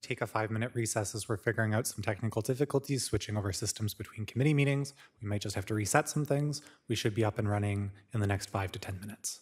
take a 5-minute recess as we're figuring out some technical difficulties, switching over systems between committee meetings. We might just have to reset some things. We should be up and running in the next 5 to 10 minutes.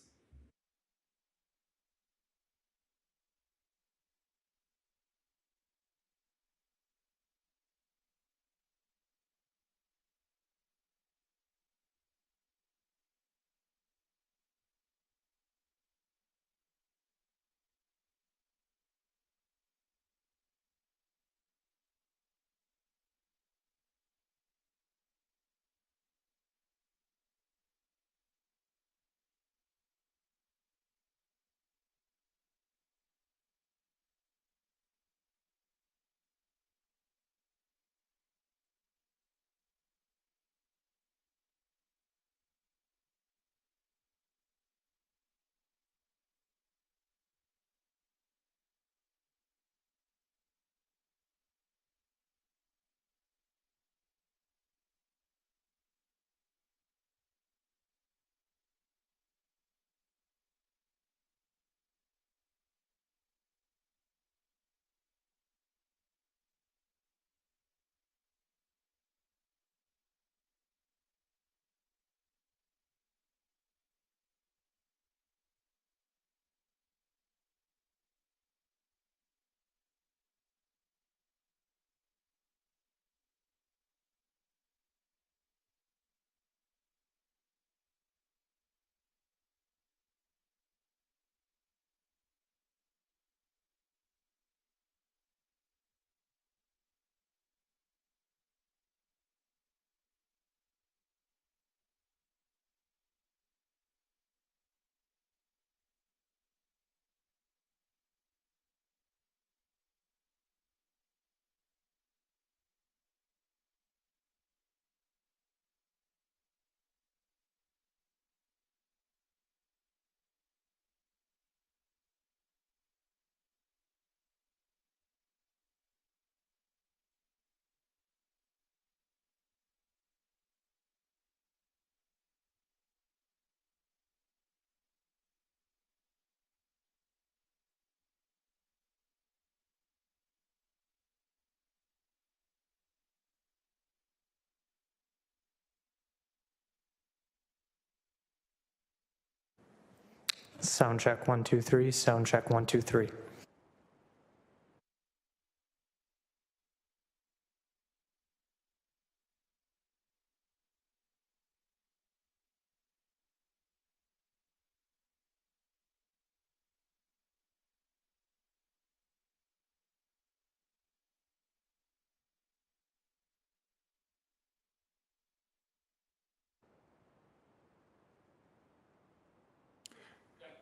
Sound check 1 2 3. Sound check 1 2 3.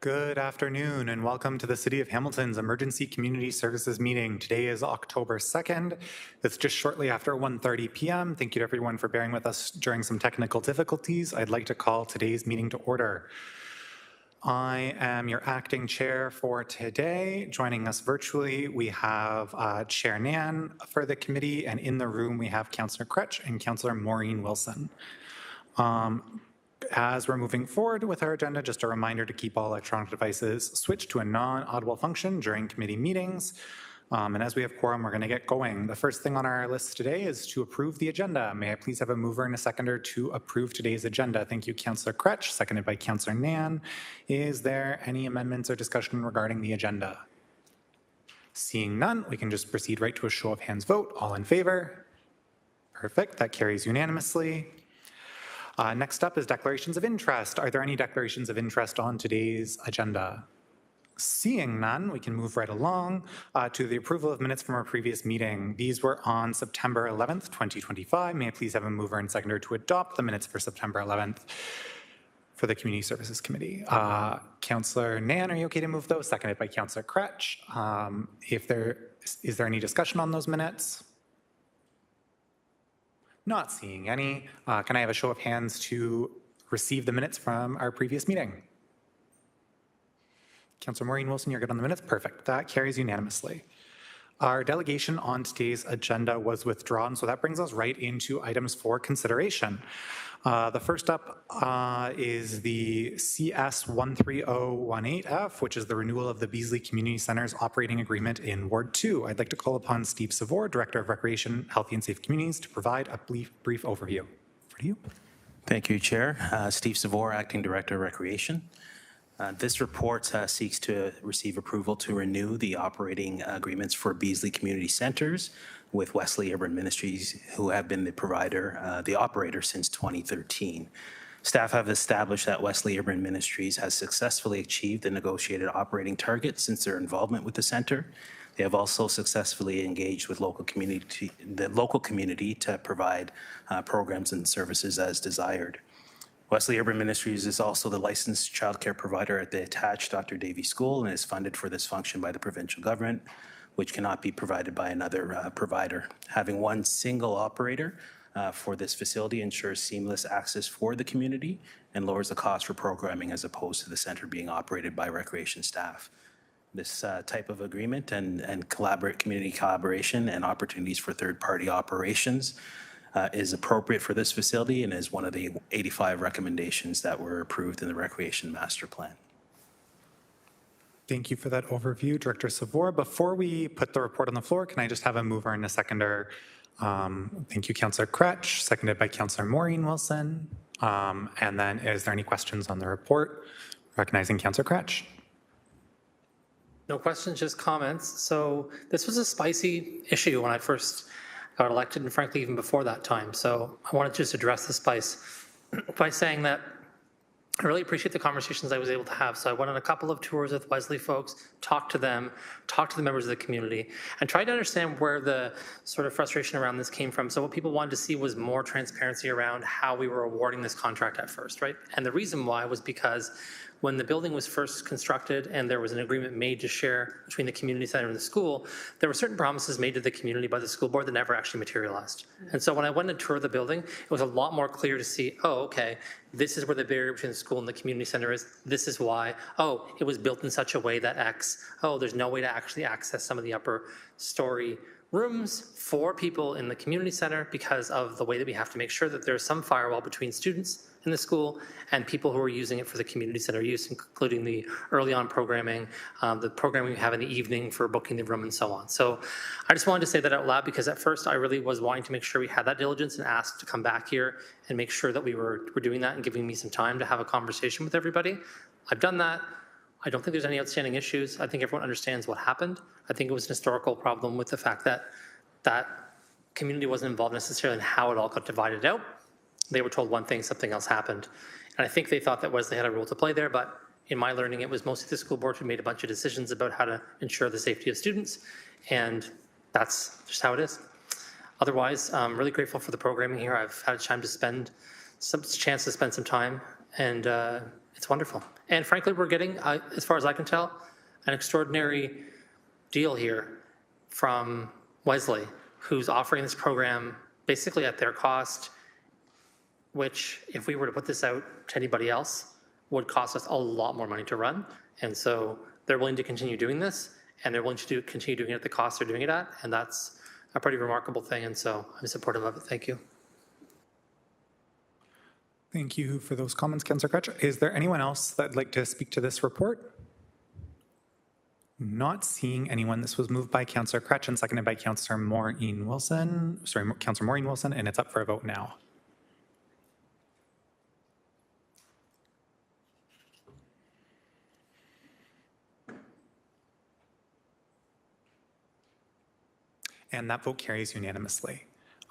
Good afternoon and welcome to the City of Hamilton's Emergency Community Services meeting. Today is October 2nd. It's just shortly after 1:30 p.m. Thank you to everyone for bearing with us during some technical difficulties. I'd like to call today's meeting to order. I am your acting chair for today. Joining us virtually, we have Chair Nan for the committee, and in the room we have Councillor Kretsch and Councillor Maureen Wilson. As we're moving forward with our agenda, just a reminder to keep all electronic devices switched to a non-audible function during committee meetings. And as we have quorum, we're going to get going. The first thing on our list today is to approve the agenda. May I please have a mover and a seconder to approve today's agenda? Thank you, Councillor Kretsch, seconded by Councillor Nan. Is there any amendments or discussion regarding the agenda? Seeing none, we can just proceed right to a show of hands vote. All in favor? Perfect. That carries unanimously. Next up is declarations of interest. Are there any declarations of interest on today's agenda? Seeing none, we can move right along to the approval of minutes from our previous meeting. These were on September 11th, 2025. May I please have a mover and seconder to adopt the minutes for September 11th for the Community Services Committee. Councillor Nan, are you okay to move those? Seconded by Councillor Kretsch. Is there any discussion on those minutes? Not seeing any. Can I have a show of hands to receive the minutes from our previous meeting? Councillor Maureen Wilson, you're good on the minutes? Perfect. That carries unanimously. Our delegation on today's agenda was withdrawn, so that brings us right into items for consideration. The first up is the CS 13018F, which is the renewal of the Beasley Community Center's operating agreement in Ward 2. I'd like to call upon Steve Savor, Director of Recreation, Healthy and Safe Communities, to provide a brief overview. Over to you. Thank you, Chair. Steve Savor, Acting Director of Recreation. This report seeks to receive approval to renew the operating agreements for Beasley Community Centers with Wesley Urban Ministries, who have been the operator since 2013. Staff have established that Wesley Urban Ministries has successfully achieved the negotiated operating target since their involvement with the center. They have also successfully engaged with the local community to provide programs and services as desired. Wesley Urban Ministries is also the licensed childcare provider at the attached Dr. Davie School and is funded for this function by the provincial government, which cannot be provided by another provider. Having one single operator for this facility ensures seamless access for the community and lowers the cost for programming as opposed to the center being operated by recreation staff. This type of agreement and community collaboration and opportunities for third-party operations is appropriate for this facility and is one of the 85 recommendations that were approved in the Recreation Master Plan. Thank you for that overview, Director Savor. Before we put the report on the floor, can I just have a mover and a seconder? Thank you, Councillor Kretsch, seconded by Councillor Maureen Wilson. And then is there any questions on the report? Recognizing Councillor Kretsch. No questions, just comments. So this was a spicy issue when I first got elected, and frankly, even before that time. So I want to just address the spice by saying that I really appreciate the conversations I was able to have. So I went on a couple of tours with Wesley folks, talked to them, talked to the members of the community, and tried to understand where the sort of frustration around this came from. So what people wanted to see was more transparency around how we were awarding this contract at first, right? And the reason why was because when the building was first constructed and there was an agreement made to share between the community center and the school, there were certain promises made to the community by the school board that never actually materialized. And so when I went and toured the building, it was a lot more clear to see, oh, okay, this is where the barrier between the school and the community center is. This is why. Oh, it was built in such a way that X. Oh, there's no way to actually access some of the upper story rooms for people in the community center because of the way that we have to make sure that there's some firewall between students in the school and people who are using it for the community center use, including the early on programming, the programming we have in the evening for booking the room and so on. So I just wanted to say that out loud because at first I really was wanting to make sure we had that diligence and asked to come back here and make sure that we were doing that and giving me some time to have a conversation with everybody. I've done that. I don't think there's any outstanding issues. I think everyone understands what happened. I think it was an historical problem with the fact that that community wasn't involved necessarily in how it all got divided out. They were told one thing, something else happened. And I think they thought that Wesley had a role to play there, but in my learning, it was mostly the school board who made a bunch of decisions about how to ensure the safety of students, and that's just how it is. Otherwise, I'm really grateful for the programming here. I've had a chance to spend some time, and it's wonderful. And frankly, we're getting, as far as I can tell, an extraordinary deal here from Wesley, who's offering this program basically at their cost, which if we were to put this out to anybody else would cost us a lot more money to run. And so they're willing to continue doing this, and they're willing to continue doing it at the cost they're doing it at. And that's a pretty remarkable thing. And so I'm supportive of it. Thank you. Thank you for those comments, Councillor Kretsch. Is there anyone else that'd like to speak to this report? Not seeing anyone. This was moved by Councillor Kretsch and seconded by Councillor Maureen Wilson. Sorry, Councillor Maureen Wilson, and it's up for a vote now. And that vote carries unanimously.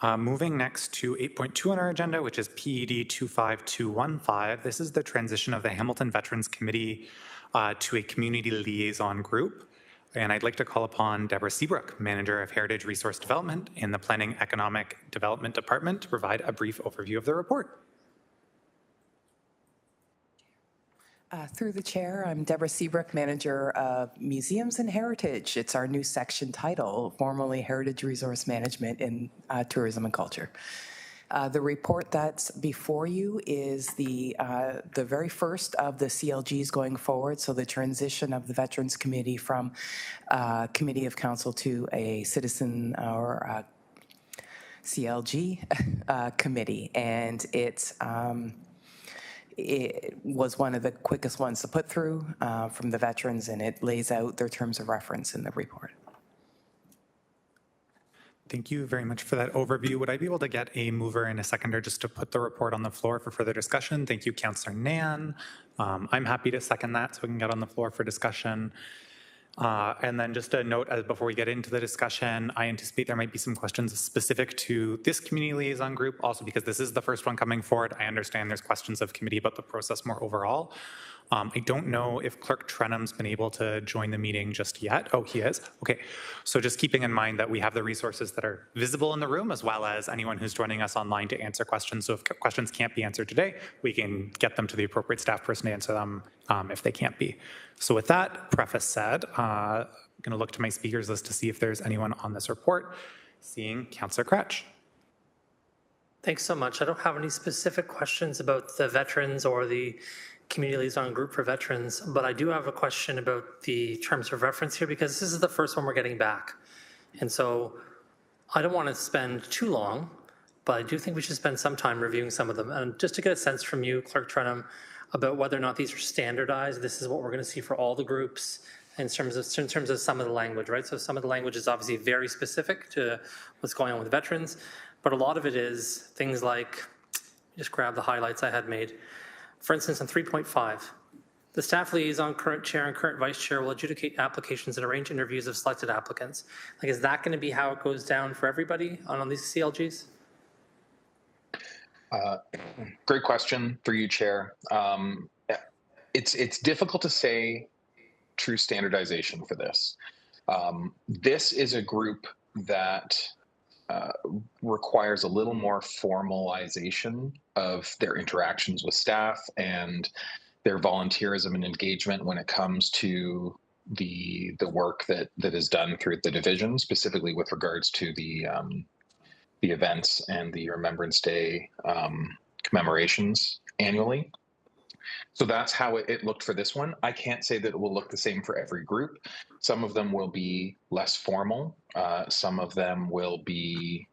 Moving next to 8.2 on our agenda, which is PED 25215. This is the transition of the Hamilton Veterans Committee to a community liaison group. And I'd like to call upon Deborah Seabrook, Manager of Heritage Resource Development in the Planning Economic Development Department, to provide a brief overview of the report. Through the chair, I'm Deborah Seabrook, Manager of Museums and Heritage. It's our new section title, formerly Heritage Resource Management in Tourism and Culture. The report that's before you is the very first of the CLGs going forward, so the transition of the Veterans Committee from Committee of Council to a citizen or CLG committee, and it was one of the quickest ones to put through from the veterans, and it lays out their terms of reference in the report. Thank you very much for that overview. Would I be able to get a mover and a seconder just to put the report on the floor for further discussion? Thank you, Councillor Nan. I'm happy to second that so we can get on the floor for discussion. And then just a note before we get into the discussion, I anticipate there might be some questions specific to this community liaison group, also because this is the first one coming forward. I understand there's questions of committee about the process more overall. I don't know if Clerk Trenum's been able to join the meeting just yet. Oh, he is? Okay. So just keeping in mind that we have the resources that are visible in the room, as well as anyone who's joining us online to answer questions. So if questions can't be answered today, we can get them to the appropriate staff person to answer them if they can't be. So with that preface said, I'm going to look to my speakers list to see if there's anyone on this report. Seeing Councillor Kretsch. Thanks so much. I don't have any specific questions about the veterans or the community liaison group for veterans, but I do have a question about the terms of reference here, because this is the first one we're getting back. And so I don't want to spend too long, but I do think we should spend some time reviewing some of them. And just to get a sense from you, Clerk Trenum, about whether or not these are standardized. This is what we're going to see for all the groups in terms of some of the language, right? So some of the language is obviously very specific to what's going on with veterans, but a lot of it is things like, just grab the highlights I had made. For instance, in 3.5, the staff liaison, current chair and current vice chair will adjudicate applications and arrange interviews of selected applicants. Like, is that going to be how it goes down for everybody on these CLGs? Great question for you, Chair. It's difficult to say true standardization for this. This is a group that requires a little more formalization of their interactions with staff and their volunteerism and engagement when it comes to the work that is done through the division, specifically with regards to the events and the Remembrance Day commemorations annually. So that's how it looked for this one. I can't say that it will look the same for every group. Some of them will be less formal. Some of them will be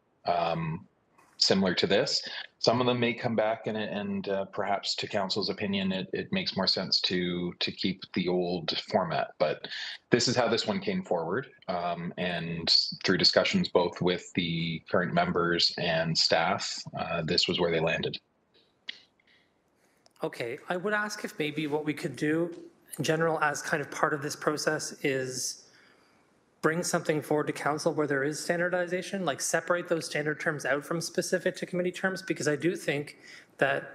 similar to this. Some of them may come back and perhaps to council's opinion, it makes more sense to keep the old format. But this is how this one came forward. And through discussions both with the current members and staff, this was where they landed. Okay, I would ask if maybe what we could do in general as kind of part of this process is bring something forward to council where there is standardization, like separate those standard terms out from specific to committee terms, because I do think that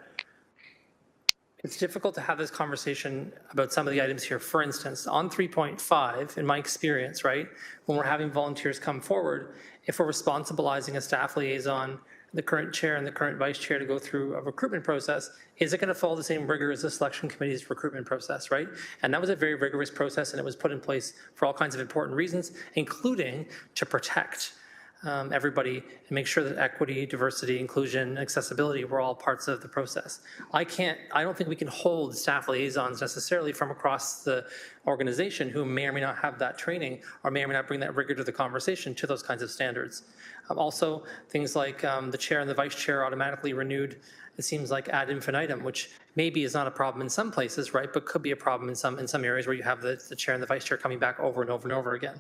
it's difficult to have this conversation about some of the items here. For instance, on 3.5, in my experience, right, when we're having volunteers come forward, if we're responsibilizing a staff liaison, the current chair and the current vice chair to go through a recruitment process, is it going to follow the same rigor as the selection committee's recruitment process, right? And that was a very rigorous process, and it was put in place for all kinds of important reasons, including to protect everybody and make sure that equity, diversity, inclusion, accessibility were all parts of the process. I don't think we can hold staff liaisons necessarily from across the organization who may or may not have that training or may or may not bring that rigor to the conversation to those kinds of standards. Also, things like the chair and the vice chair automatically renewed, it seems like ad infinitum, which maybe is not a problem in some places, right, but could be a problem in some areas where you have the chair and the vice chair coming back over and over and over again.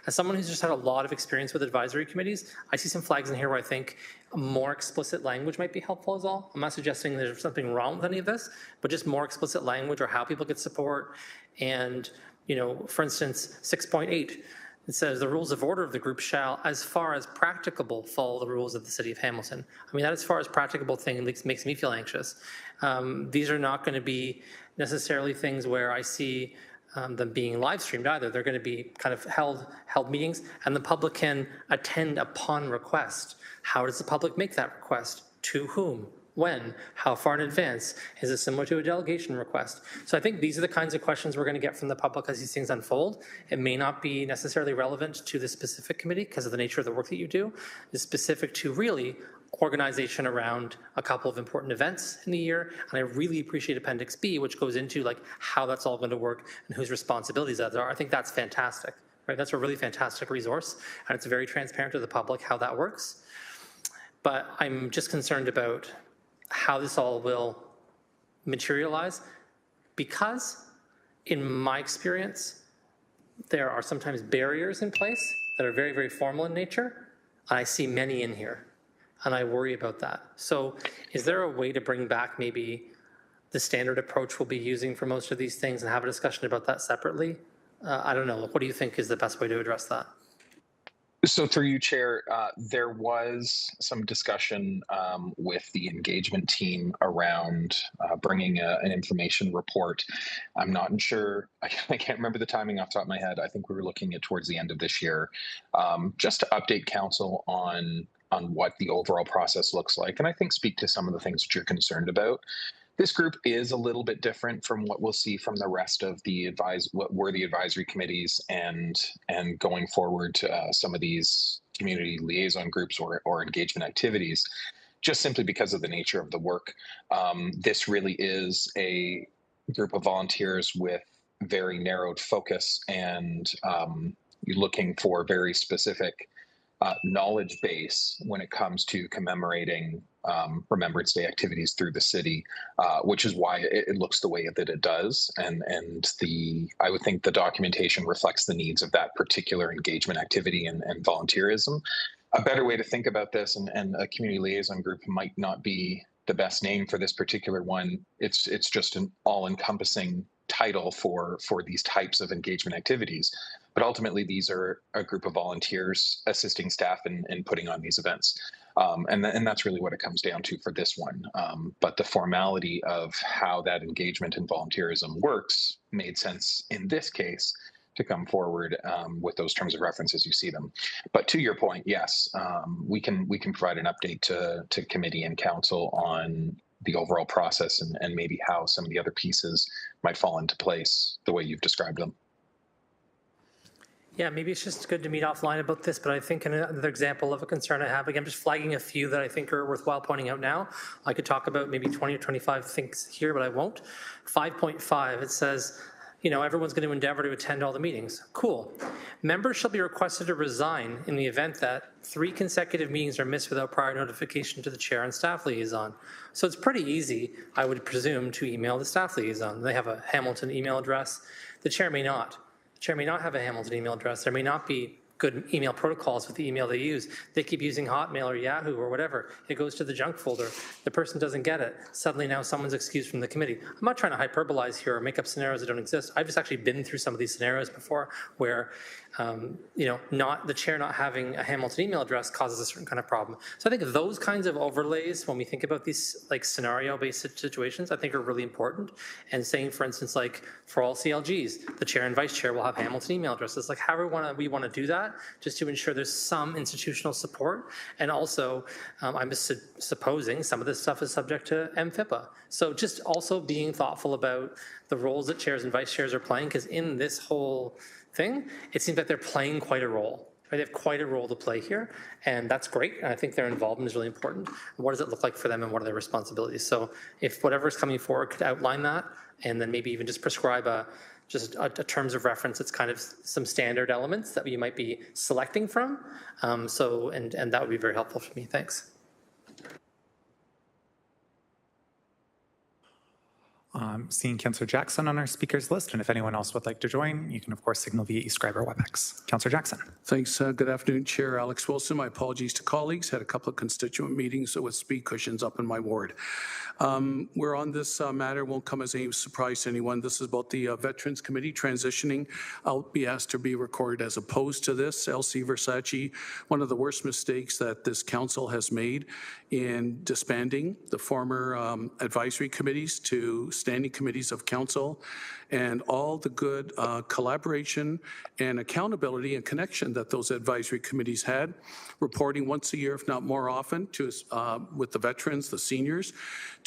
As someone who's just had a lot of experience with advisory committees, I see some flags in here where I think more explicit language might be helpful as well. I'm not suggesting there's something wrong with any of this, but just more explicit language or how people get support. And, you know, for instance, 6.8, it says the rules of order of the group shall, as far as practicable, follow the rules of the City of Hamilton. I mean, that as far as practicable thing makes me feel anxious. These are not going to be necessarily things where I see them being live streamed either. They're going to be kind of held meetings, and the public can attend upon request. How does the public make that request? To whom? When? How far in advance? Is it similar to a delegation request? So I think these are the kinds of questions we're going to get from the public as these things unfold. It may not be necessarily relevant to the specific committee because of the nature of the work that you do. It's specific to really organization around a couple of important events in the year. And I really appreciate Appendix B, which goes into like how that's all going to work and whose responsibilities that are. I think that's fantastic, right? That's a really fantastic resource, and it's very transparent to the public how that works. But I'm just concerned about how this all will materialize, because in my experience, there are sometimes barriers in place that are very, very formal in nature, and I see many in here, and I worry about that. So is there a way to bring back maybe the standard approach we'll be using for most of these things and have a discussion about that separately? I don't know. What do you think is the best way to address that? So through you, Chair, there was some discussion with the engagement team around bringing an information report. I'm not sure, I can't remember the timing off the top of my head. I think we were looking at towards the end of this year, just to update council on what the overall process looks like. And I think speak to some of the things that you're concerned about. This group is a little bit different from what we'll see from the rest of the what were the advisory committees and going forward to some of these community liaison groups or engagement activities, just simply because of the nature of the work. This really is a group of volunteers with very narrowed focus and looking for very specific knowledge base when it comes to commemorating Remembrance Day activities through the city, which is why it looks the way that it does. And I would think the documentation reflects the needs of that particular engagement activity and volunteerism. A better way to think about this, and a community liaison group might not be the best name for this particular one. It's just an all-encompassing title for these types of engagement activities. But ultimately, these are a group of volunteers assisting staff in putting on these events. And that's really what it comes down to for this one. But the formality of how that engagement and volunteerism works made sense in this case to come forward with those terms of reference as you see them. But to your point, yes, we can provide an update to committee and council on the overall process and maybe how some of the other pieces might fall into place the way you've described them. Yeah, maybe it's just good to meet offline about this, but I think another example of a concern I have, again, I'm just flagging a few that I think are worthwhile pointing out now. I could talk about maybe 20 or 25 things here, but I won't. 5.5, it says, everyone's going to endeavor to attend all the meetings. Cool. Members shall be requested to resign in the event that 3 consecutive meetings are missed without prior notification to the chair and staff liaison. So it's pretty easy, I would presume, to email the staff liaison. They have a Hamilton email address. The chair may not. The chair may not have a Hamilton email address. There may not be good email protocols with the email they use. They keep using Hotmail or Yahoo or whatever. It goes to the junk folder. The person doesn't get it. Suddenly now someone's excused from the committee. I'm not trying to hyperbolize here or make up scenarios that don't exist. I've just actually been through some of these scenarios before where, not the chair not having a Hamilton email address causes a certain kind of problem. So I think those kinds of overlays, when we think about these like scenario-based situations, I think are really important. And saying, for instance, like for all CLGs, the chair and vice chair will have Hamilton email addresses. Like however we want to do that, just to ensure there's some institutional support. And also, I'm supposing some of this stuff is subject to MFIPA. So just also being thoughtful about the roles that chairs and vice chairs are playing, because in this whole thing, it seems like they're playing quite a role. Right? They have quite a role to play here, and that's great. And I think their involvement is really important. What does it look like for them, and what are their responsibilities? So if whatever's coming forward could outline that, and then maybe even just prescribe a terms of reference, it's kind of some standard elements that you might be selecting from. And that would be very helpful for me. Thanks. Seeing Councillor Jackson on our speakers list, and if anyone else would like to join, you can of course signal via eScribe or WebEx. Councillor Jackson. Thanks. Good afternoon, Chair Alex Wilson. My apologies to colleagues. Had a couple of constituent meetings with speed cushions up in my ward. We're on this matter. Won't come as a surprise to anyone. This is about the Veterans Committee transitioning. I'll be asked to be recorded as opposed to this. Elsie Versace, one of the worst mistakes that this council has made in disbanding the former advisory committees to standing committees of council, and all the good collaboration and accountability and connection that those advisory committees had, reporting once a year, if not more often, to with the veterans, the seniors,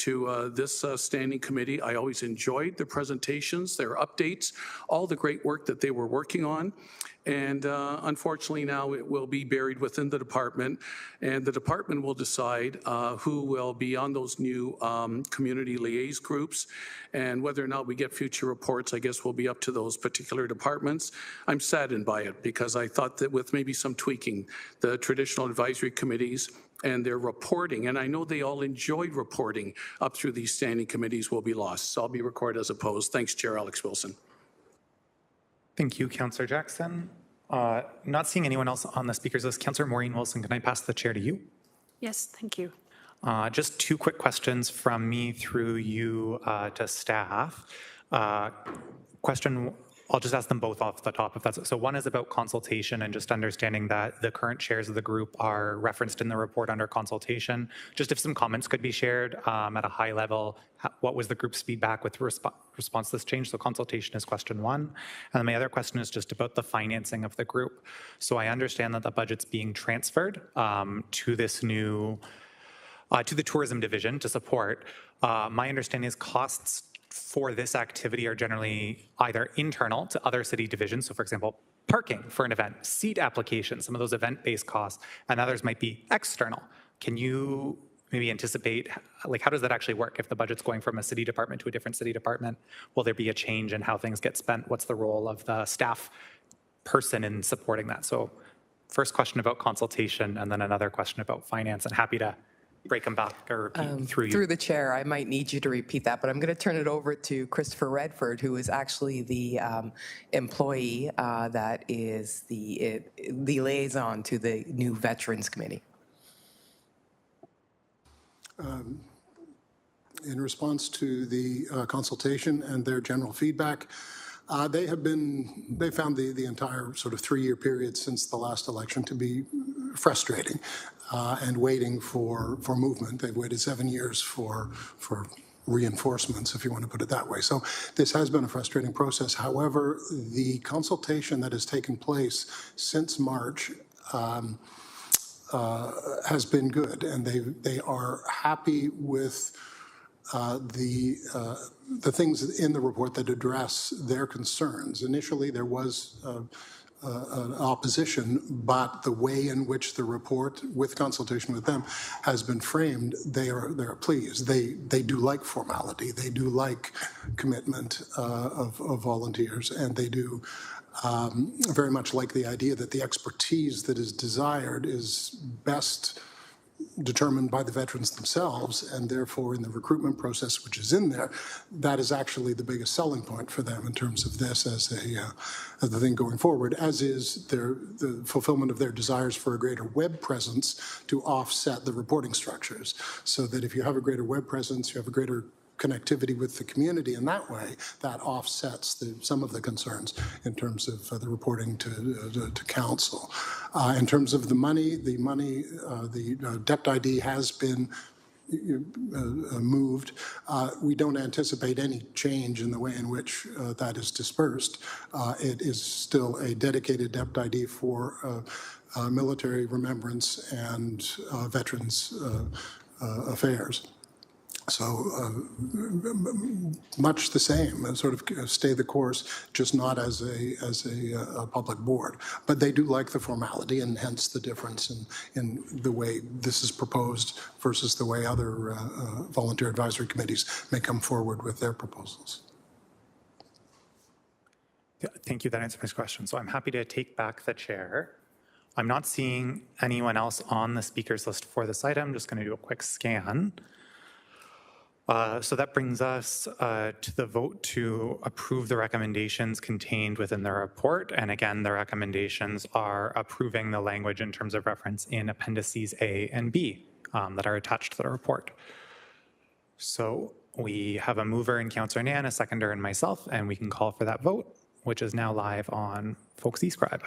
to this standing committee. I always enjoyed the presentations, their updates, all the great work that they were working on. And unfortunately now it will be buried within the department, and the department will decide who will be on those new community liaison groups, and whether or not we get future reports, I guess, will be up to those particular departments. I'm saddened by it because I thought that with maybe some tweaking, the traditional advisory committees and their reporting, and I know they all enjoyed reporting up through these standing committees, will be lost. So I'll be recorded as opposed. Thanks, Chair Alex Wilson. Thank you, Councillor Jackson. Not seeing anyone else on the speakers list. Councillor Maureen Wilson, can I pass the chair to you? Yes, thank you. Just two quick questions from me through you to staff. Question, I'll just ask them both off the top. If that's so. One is about consultation and just understanding that the current chairs of the group are referenced in the report under consultation. Just if some comments could be shared at a high level, what was the group's feedback with response to this change? So consultation is question one. And then my other question is just about the financing of the group. So I understand that the budget's being transferred to this new, to the tourism division to support. My understanding is costs for this activity are generally either internal to other city divisions. So for example, parking for an event, seat applications, some of those event-based costs, and others might be external. Can you maybe anticipate, like, how does that actually work? If the budget's going from a city department to a different city department, will there be a change in how things get spent? What's the role of the staff person in supporting that? So first question about consultation, and then another question about finance, and happy to break them back or repeat through you. Through the chair, I might need you to repeat that, but I'm going to turn it over to Christopher Redford, who is actually the employee that is the liaison to the new Veterans Committee. In response to the consultation and their general feedback, they found the entire sort of 3-year period since the last election to be frustrating and waiting for movement. They've waited 7 years for reinforcements, if you want to put it that way. So this has been a frustrating process. However, the consultation that has taken place since March has been good, and they are happy with the things in the report that address their concerns. Initially, there was an opposition, but the way in which the report, with consultation with them, has been framed, they're pleased. They do like formality. They do like commitment of volunteers, and they do very much like the idea that the expertise that is desired is best determined by the veterans themselves, and therefore in the recruitment process, which is in there, that is actually the biggest selling point for them in terms of this as the thing going forward, as is the fulfillment of their desires for a greater web presence to offset the reporting structures, so that if you have a greater web presence, you have a greater connectivity with the community in that way, that offsets some of the concerns in terms of the reporting to council. In terms of the money, the DEPT ID has been moved. We don't anticipate any change in the way in which that is dispersed. It is still a dedicated DEPT ID for military remembrance and veterans affairs. So much the same, sort of stay the course, just not as a public board. But they do like the formality, and hence the difference in the way this is proposed versus the way other volunteer advisory committees may come forward with their proposals. Yeah, thank you. That answers my question. So I'm happy to take back the chair. I'm not seeing anyone else on the speakers list for this item. I'm just going to do a quick scan. So that brings us to the vote to approve the recommendations contained within the report. And again, the recommendations are approving the language in terms of reference in appendices A and B that are attached to the report. So we have a mover in Councillor Nan, a seconder in myself, and we can call for that vote, which is now live on Folks eScribe.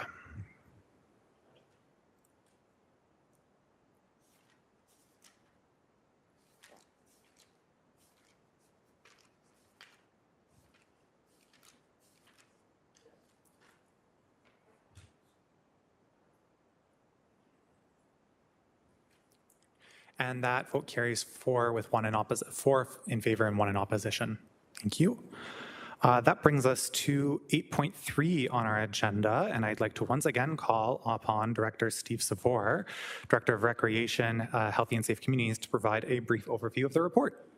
And that vote carries 4 in favor and 1 in opposition. Thank you. That brings us to 8.3 on our agenda, and I'd like to once again call upon Director Steve Savor, Director of Recreation, Healthy and Safe Communities, to provide a brief overview of the report.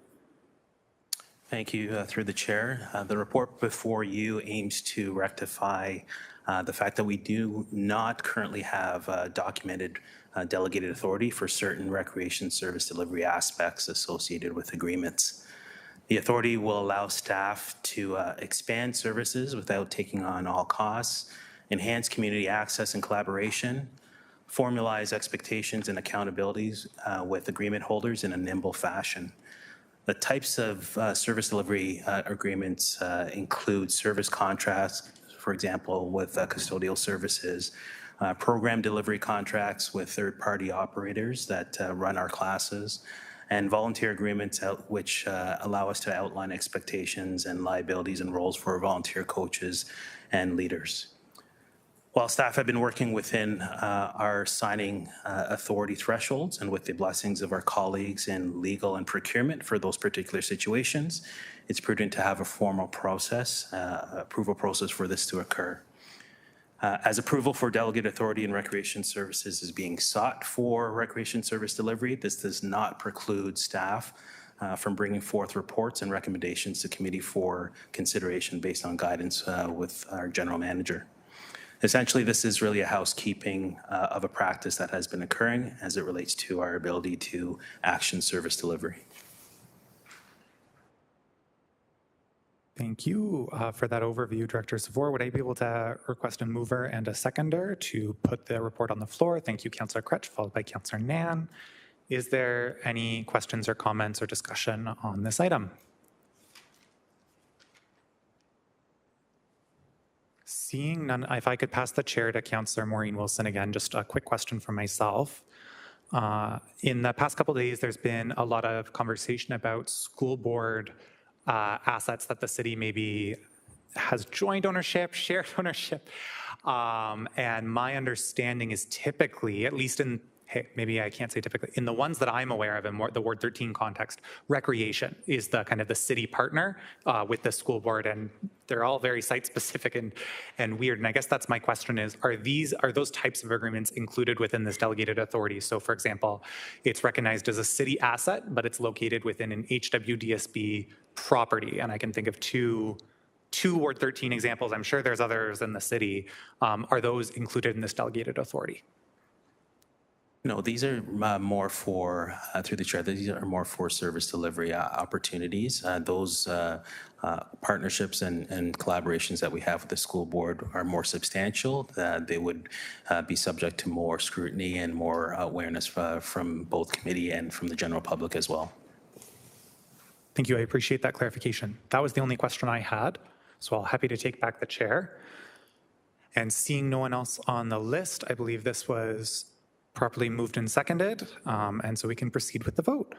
Thank you, through the chair. The report before you aims to rectify the fact that we do not currently have documented delegated authority for certain recreation service delivery aspects associated with agreements. The authority will allow staff to expand services without taking on all costs, enhance community access and collaboration, formalize expectations and accountabilities with agreement holders in a nimble fashion. The types of service delivery agreements include service contracts, for example, with custodial services, program delivery contracts with third-party operators that run our classes, and volunteer agreements which allow us to outline expectations and liabilities and roles for volunteer coaches and leaders. While staff have been working within our signing authority thresholds and with the blessings of our colleagues in legal and procurement for those particular situations, it's prudent to have a formal process, approval process for this to occur. As approval for delegate authority in recreation services is being sought for recreation service delivery, this does not preclude staff from bringing forth reports and recommendations to committee for consideration based on guidance with our general manager. Essentially, this is really a housekeeping of a practice that has been occurring as it relates to our ability to action service delivery. Thank you for that overview, Director Savor. Would I be able to request a mover and a seconder to put the report on the floor? Thank you, Councillor Kretsch, followed by Councillor Nan. Is there any questions or comments or discussion on this item? Seeing none, if I could pass the chair to Councillor Maureen Wilson again, just a quick question from myself. In the past couple of days, there's been a lot of conversation about school board assets that the city maybe has joint ownership, shared ownership. And my understanding is typically, at least in, maybe I can't say typically, in the ones that I'm aware of in the Ward 13 context, recreation is the kind of the city partner with the school board, and they're all very site specific and weird. And I guess that's my question is, are those types of agreements included within this delegated authority? So for example, it's recognized as a city asset, but it's located within an HWDSB property. And I can think of two Ward 13 examples. I'm sure there's others in the city. Are those included in this delegated authority? No, these are more for, through the chair, these are more for service delivery opportunities. Those partnerships and collaborations that we have with the school board are more substantial. They would be subject to more scrutiny and more awareness from both committee and from the general public as well. Thank you. I appreciate that clarification. That was the only question I had, so I'm happy to take back the chair. And seeing no one else on the list, I believe this was properly moved and seconded, and so we can proceed with the vote.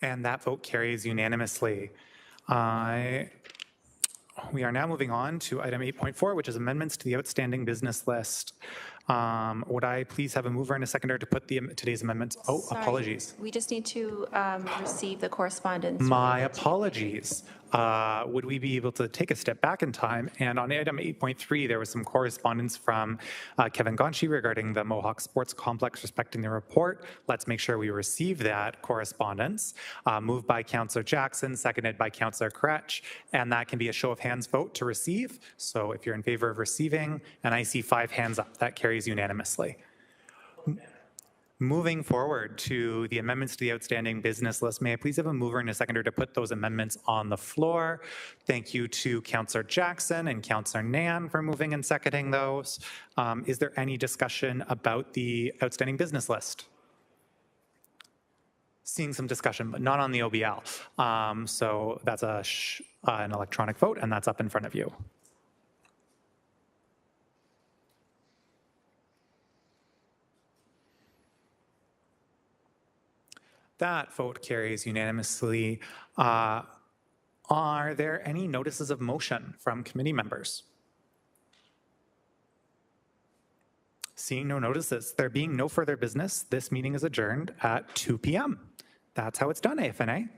And that vote carries unanimously. We are now moving on to item 8.4, which is amendments to the outstanding business list. Would I please have a mover and a seconder to put today's amendments? Oh, Sorry, apologies. we just need to receive the correspondence. My apologies. Would we be able to take a step back in time? And on item 8.3, there was some correspondence from Kevin Gonchi regarding the Mohawk Sports Complex respecting the report. Let's make sure we receive that correspondence. Moved by Councillor Jackson, seconded by Councillor Kretsch, and that can be a show of hands vote to receive. So if you're in favor of receiving, and I see 5 hands up, that carries unanimously. Moving forward to the amendments to the outstanding business list, may I please have a mover and a seconder to put those amendments on the floor? Thank you to Councillor Jackson and Councillor Nan for moving and seconding those. Is there any discussion about the outstanding business list? Seeing some discussion, but not on the OBL. So that's an electronic vote, and that's up in front of you. That vote carries unanimously. Are there any notices of motion from committee members? Seeing no notices, there being no further business, this meeting is adjourned at 2 p.m. That's how it's done, AFNA.